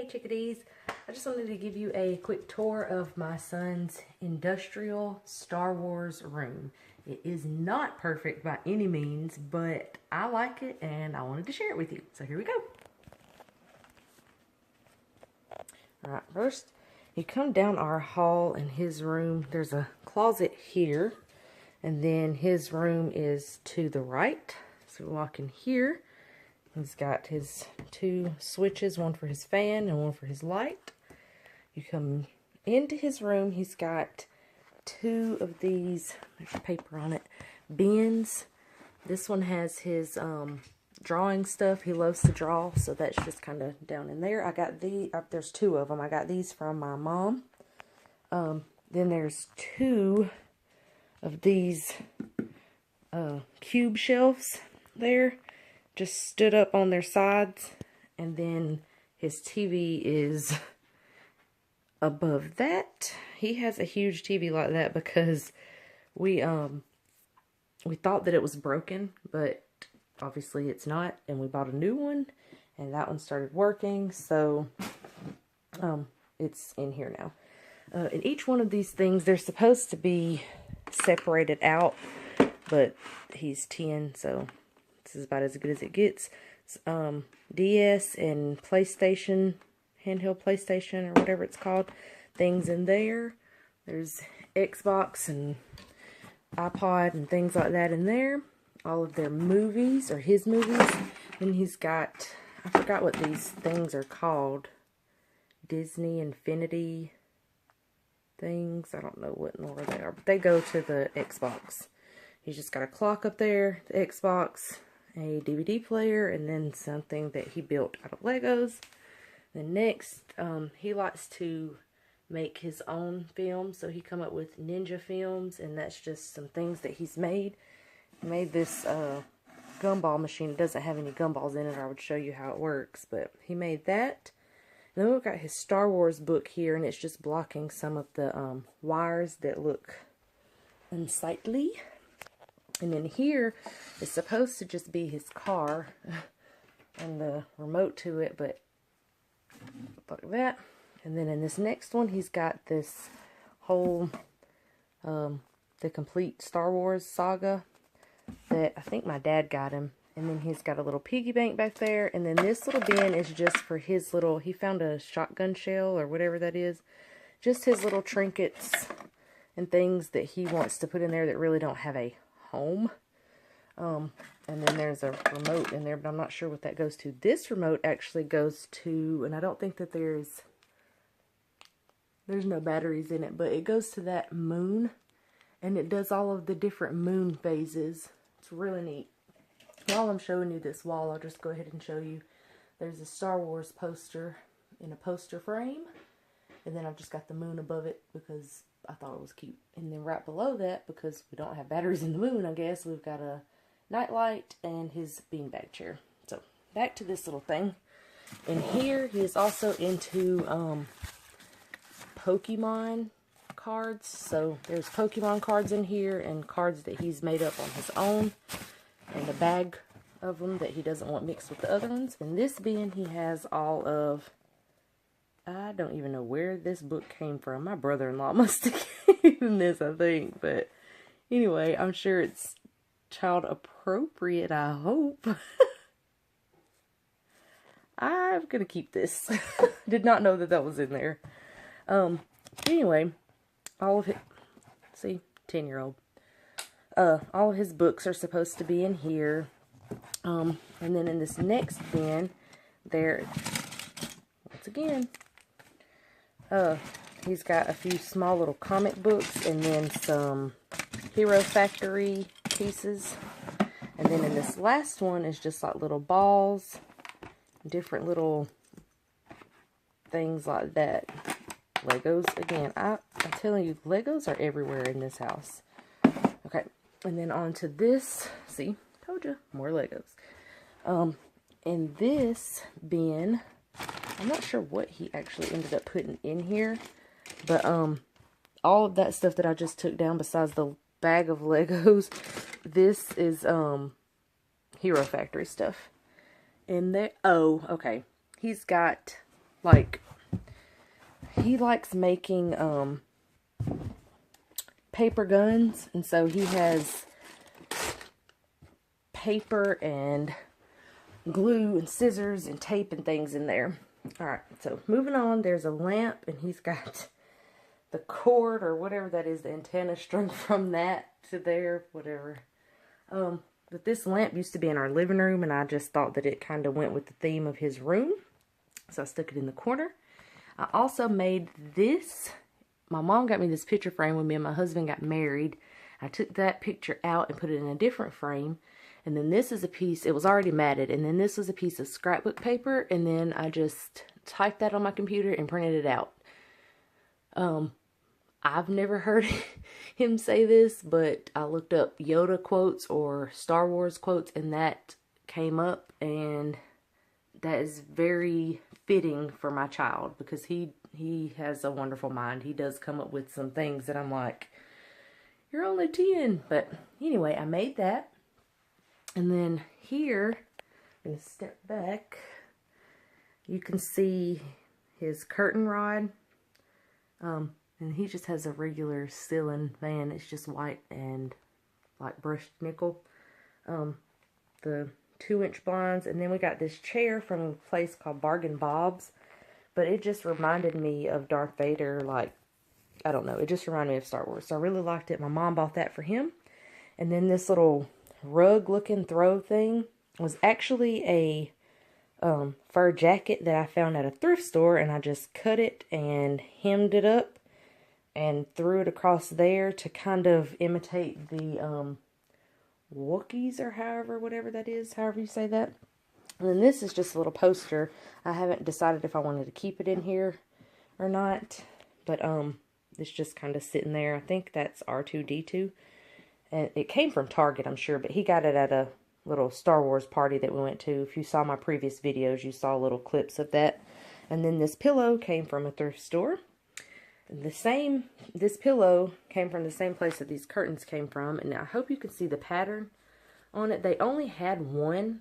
chickadees. I just wanted to give you a quick tour of my son's industrial Star Wars room. It is not perfect by any means, but I like it and I wanted to share it with you. So here we go. Alright, first you come down our hall in his room. There's a closet here, and then his room is to the right. So we walk in here. He's got his two switches, one for his fan and one for his light. You come into his room, he's got two of these, there's paper on it, bins. This one has his drawing stuff. He loves to draw, so that's just kind of down in there. I got there's two of them. I got these from my mom. Then there's two of these cube shelves there, just stood up on their sides, and then his TV is above that. He has a huge TV like that because we thought that it was broken, but obviously it's not, and we bought a new one, and that one started working, so it's in here now. And each one of these things, they're supposed to be separated out, but he's 10, so this is about as good as it gets. DS and PlayStation, handheld PlayStation, or whatever it's called, things in there. There's Xbox and iPod and things like that in there. All of their movies, or his movies. Then he's got, I forgot what these things are called. Disney Infinity things. I don't know what in order they are, but they go to the Xbox. He's just got a clock up there, the Xbox, a DVD player, and then something that he built out of Legos. Then next, he likes to make his own films, so he come up with Ninja Films, and that's just some things that he's made. He made this gumball machine. It doesn't have any gumballs in it, or I would show you how it works, but he made that. And then we've got his Star Wars book here, and it's just blocking some of the wires that look unsightly. And then here is supposed to just be his car and the remote to it, but like that. And then in this next one, he's got this whole, the complete Star Wars saga that I think my dad got him. And then he's got a little piggy bank back there. And then this little bin is just for his little, he found a shotgun shell or whatever that is. Just his little trinkets and things that he wants to put in there that really don't have a home. And then there's a remote in there, but I'm not sure what that goes to. This remote actually goes to, and I don't think that there's no batteries in it, but it goes to that moon, and it does all of the different moon phases. It's really neat. While I'm showing you this wall, I'll just go ahead and show you. There's a Star Wars poster in a poster frame, and then I've just got the moon above it because I thought it was cute. And then right below that, because we don't have batteries in the moon, I guess, we've got a nightlight and his beanbag chair. So, back to this little thing. In here, he is also into Pokemon cards. So, there's Pokemon cards in here and cards that he's made up on his own. And a bag of them that he doesn't want mixed with the other ones. In this bin, he has all of, I don't even know where this book came from. My brother-in-law must have given this, I think. But anyway, I'm sure it's child appropriate, I hope. I'm going to keep this. Did not know that that was in there. Anyway, all of it, see, 10-year-old. All of his books are supposed to be in here. And then in this next bin, there, once again, he's got a few small little comic books, and then some Hero Factory pieces. And then in this last one is just like little balls, different little things like that. Legos, again, I'm telling you, Legos are everywhere in this house. Okay, and then on to this, see, told you, more Legos. In this bin, I'm not sure what he actually ended up putting in here, but all of that stuff that I just took down besides the bag of Legos, this is Hero Factory stuff. And there, oh, okay, he's got like, he likes making, paper guns, and so he has paper and glue and scissors and tape and things in there. Alright, so moving on, there's a lamp, and he's got the cord, or whatever that is, the antenna strung from that to there, whatever. But this lamp used to be in our living room, and I just thought that it kind of went with the theme of his room, so I stuck it in the corner. I also made this. My mom got me this picture frame when me and my husband got married. I took that picture out and put it in a different frame. And then this is a piece, it was already matted, and then this was a piece of scrapbook paper, and then I just typed that on my computer and printed it out. I've never heard him say this, but I looked up Yoda quotes or Star Wars quotes, and that came up, and that is very fitting for my child, because he has a wonderful mind. He does come up with some things that I'm like, you're only 10. But anyway, I made that. And then here, I'm going to step back. You can see his curtain rod. And he just has a regular ceiling fan. It's just white and like brushed nickel. The 2-inch blinds. And then we got this chair from a place called Bargain Bob's. But it just reminded me of Darth Vader. Like, I don't know. It just reminded me of Star Wars. So I really liked it. My mom bought that for him. And then this little rug looking throw thing was actually a fur jacket that I found at a thrift store, and I just cut it and hemmed it up and threw it across there to kind of imitate the Wookiees, or whatever that is, however you say that. And then this is just a little poster. I haven't decided if I wanted to keep it in here or not, but it's just kind of sitting there. I think that's R2-D2. And it came from Target, I'm sure, but he got it at a little Star Wars party that we went to. If you saw my previous videos, you saw little clips of that. And then this pillow came from a thrift store. This pillow came from the same place that these curtains came from. And I hope you can see the pattern on it. They only had one.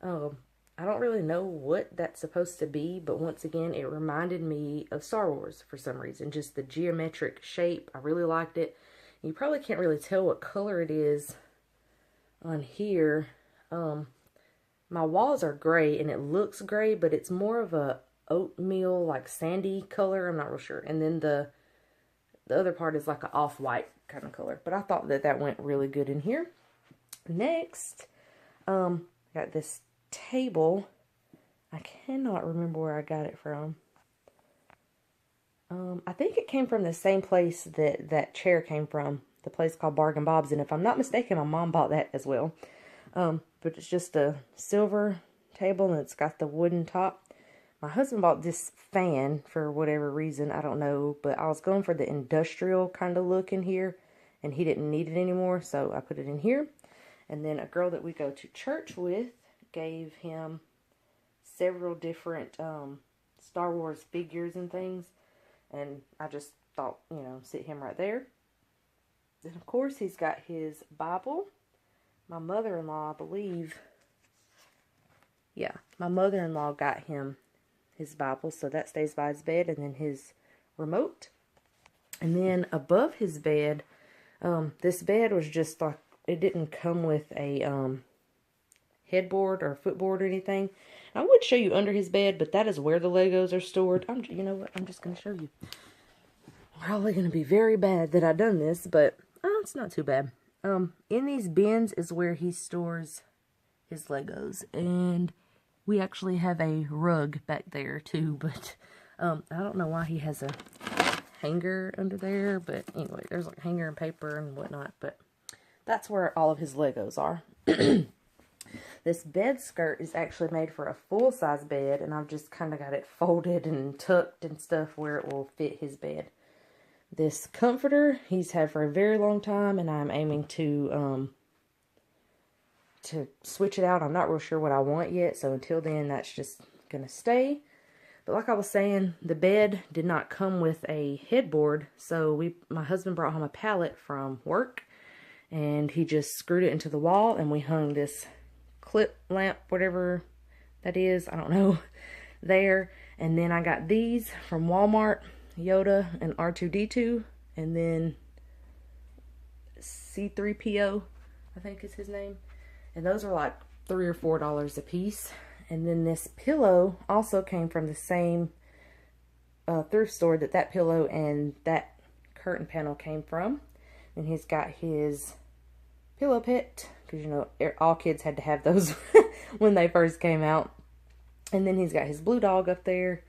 I don't really know what that's supposed to be, but once again, it reminded me of Star Wars for some reason. Just the geometric shape. I really liked it. You probably can't really tell what color it is on here. My walls are gray, and it looks gray, but it's more of a oatmeal, like sandy color. I'm not real sure. And then the other part is like an off-white kind of color. But I thought that that went really good in here. Next, got this table. I cannot remember where I got it from. I think it came from the same place that chair came from, the place called Bargain Bob's, and if I'm not mistaken, my mom bought that as well. But it's just a silver table, and it's got the wooden top. My husband bought this fan for whatever reason, I don't know, but I was going for the industrial kind of look in here, and he didn't need it anymore, so I put it in here. And then a girl that we go to church with gave him several different Star Wars figures and things. And I just thought, you know, sit him right there. Then, of course, he's got his Bible. My mother-in-law, I believe, yeah, my mother-in-law got him his Bible, so that stays by his bed, and then his remote. And then above his bed, this bed was just like, it didn't come with a headboard or footboard or anything. I would show you under his bed, but that is where the Legos are stored. You know what? I'm just going to show you. Probably going to be very bad that I done this, but it's not too bad. In these bins is where he stores his Legos, and we actually have a rug back there too. But I don't know why he has a hanger under there. But anyway, there's like hanger and paper and whatnot. But that's where all of his Legos are. This bed skirt is actually made for a full-size bed, and I've just kind of got it folded and tucked and stuff where it will fit his bed. This comforter he's had for a very long time, and I'm aiming to switch it out. I'm not real sure what I want yet, so until then, that's just going to stay. But like I was saying, the bed did not come with a headboard, so my husband brought home a pallet from work, and he just screwed it into the wall, and we hung this clip lamp, whatever that is, I don't know, there. And then I got these from Walmart, Yoda and R2-D2, and then C3PO, I think is his name. And those are like $3 or $4 a piece. And then this pillow also came from the same thrift store that pillow and that curtain panel came from. And he's got his pillow pet, because you know all kids had to have those when they first came out. And then he's got his blue dog up there.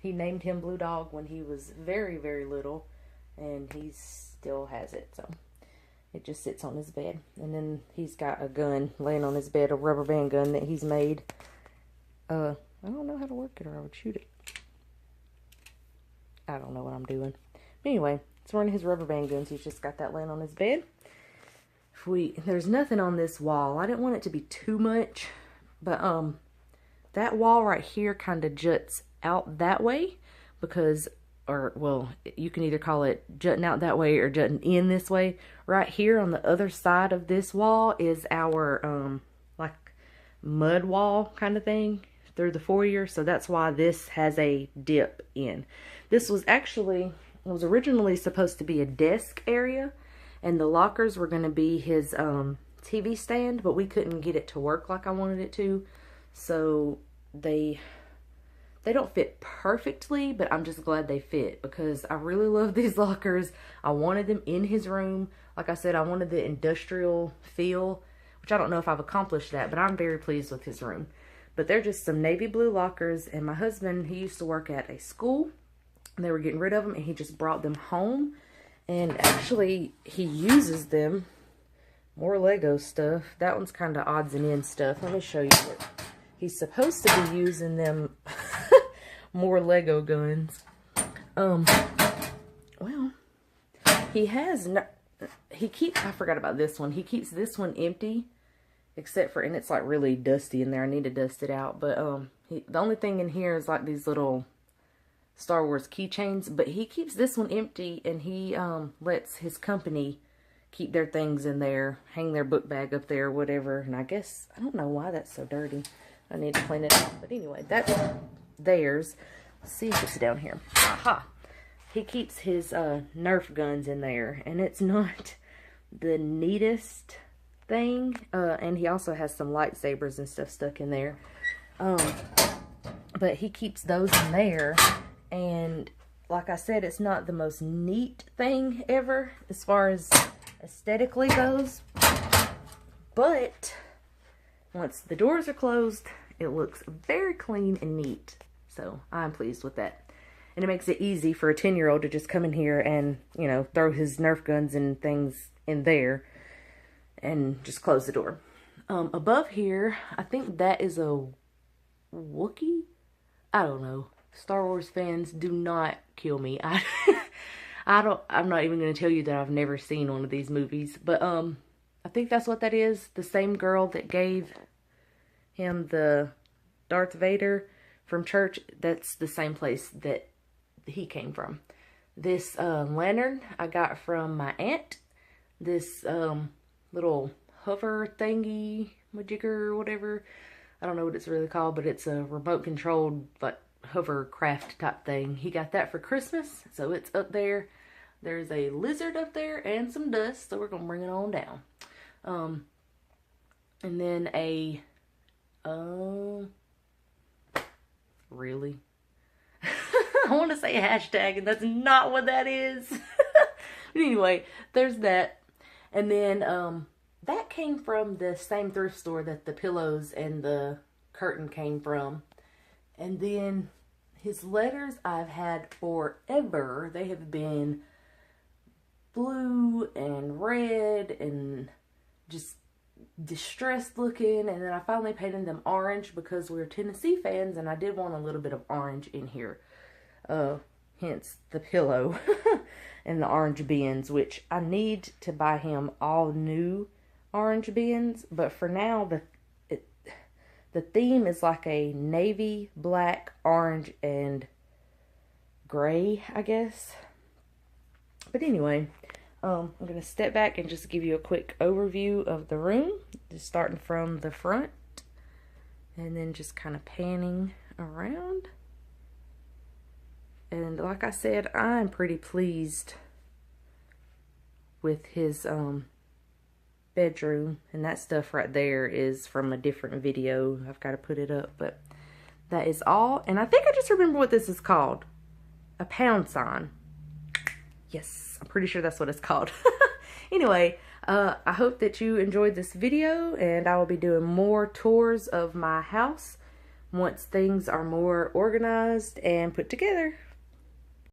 He named him Blue Dog when he was very, very little, and he still has it, so it just sits on his bed. And then he's got a gun laying on his bed, a rubber band gun that he's made. I don't know how to work it, or I would shoot it. I don't know what I'm doing. But anyway, it's one of his rubber band guns. He's just got that laying on his bed. There's nothing on this wall. I didn't want it to be too much, but that wall right here kind of juts out that way because, or well, you can either call it jutting out that way or jutting in this way. Right here on the other side of this wall is our like mud wall kind of thing through the foyer, so that's why this has a dip in. This was originally supposed to be a desk area, and the lockers were going to be his TV stand, but we couldn't get it to work like I wanted it to, so they don't fit perfectly, but I'm just glad they fit because I really love these lockers. I wanted them in his room. Like I said, I wanted the industrial feel, which I don't know if I've accomplished that, but I'm very pleased with his room. But they're just some navy blue lockers, and my husband, he used to work at a school, and they were getting rid of them, and he just brought them home. And actually, he uses them. More Lego stuff. That one's kind of odds and ends stuff. Let me show you what he's supposed to be using them. More Lego guns. Well, I forgot about this one. He keeps this one empty, except for, and it's like really dusty in there. I need to dust it out. But the only thing in here is like these little Star Wars keychains. But he keeps this one empty, and he lets his company keep their things in there, hang their book bag up there, whatever. And I guess, I don't know why that's so dirty. I need to clean it out. But anyway, that's theirs. Let's see if it's down here. Aha! He keeps his Nerf guns in there, and it's not the neatest thing. And he also has some lightsabers and stuff stuck in there. But he keeps those in there, and like I said, it's not the most neat thing ever as far as aesthetically goes. But once the doors are closed, it looks very clean and neat. So I'm pleased with that. And it makes it easy for a 10-year-old to just come in here and, you know, throw his Nerf guns and things in there and just close the door. Above here, I think that is a Wookiee? I don't know. Star Wars fans, do not kill me. I'm not even going to tell you that I've never seen one of these movies. But I think that's what that is. The same girl that gave him the Darth Vader from church, that's the same place that he came from. This lantern I got from my aunt. This little hover thingy, majigger, whatever. I don't know what it's really called, but it's a remote controlled like hovercraft type thing. He got that for Christmas, so it's up there. There's a lizard up there and some dust, so we're gonna bring it on down. And then a really? I want to say hashtag, and that's not what that is. But anyway, there's that. And then that came from the same thrift store that the pillows and the curtain came from. And then his letters I've had forever. They have been blue and red and just distressed looking, and then I finally painted them orange because we're Tennessee fans and I did want a little bit of orange in here. Hence the pillow and the orange bins, which I need to buy him all new orange bins, but for now the theme is like a navy, black, orange, and gray, I guess. But anyway, I'm going to step back and just give you a quick overview of the room, just starting from the front and then just kind of panning around. And like I said, I'm pretty pleased with his bedroom. And that stuff right there is from a different video. I've got to put it up, but that is all. And I think I just remember what this is called. A pound sign. Yes, I'm pretty sure that's what it's called. Anyway, I hope that you enjoyed this video, and I will be doing more tours of my house once things are more organized and put together.